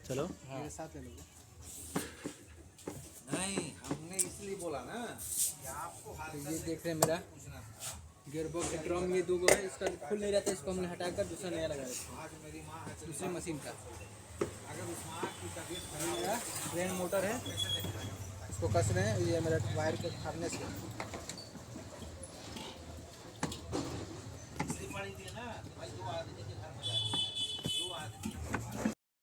चलो। हाँ। मेरे साथ ले लो। नहीं, हमने इसलिए बोला ना कि आपको तो ये देख रहे हैं मेरा पूछना था। गियर बॉक्स ड्रम, ये दो गो है, इसका खुल नहीं रहता, इसको हमने हटाकर दूसरा नया लगा रहे आज मेरी माँ है तो दूसरी मशीन का। अगर उस माँ की तबीयत ये खराब मेरा ब्रेन मोटर है, इसको कस रहे हैं, ये मेरा वायर के फाड़ने से